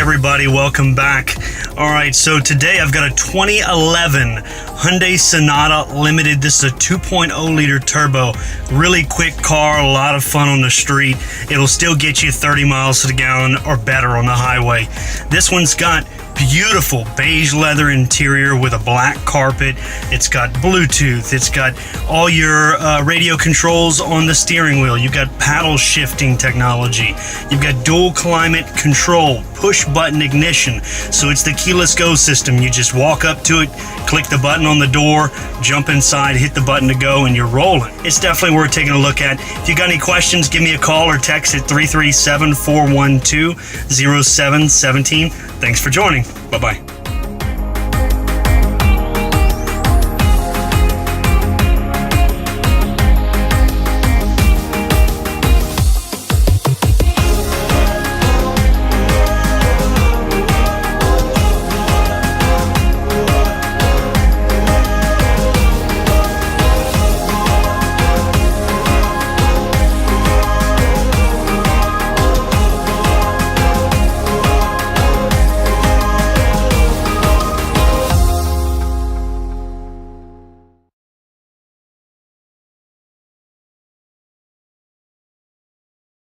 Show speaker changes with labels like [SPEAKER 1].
[SPEAKER 1] everybody, welcome back. Alright, so today I've got a 2011 Hyundai Sonata Limited. This is a 2.0 liter turbo. Really quick car, a lot of fun on the street. It'll still get you 30 miles to the gallon or better on the highway. This one's got beautiful beige leather interior with a black carpet. It's got Bluetooth. It's got all your radio controls on the steering wheel. You've got paddle shifting technology. You've got dual climate control, push button ignition. So it's the keyless go system. You just walk up to it, click the button on the door, jump inside, hit the button to go, and you're rolling. It's definitely worth taking a look at. If you got any questions, give me a call or text at 337-412-0717. Thanks for joining. Bye-bye.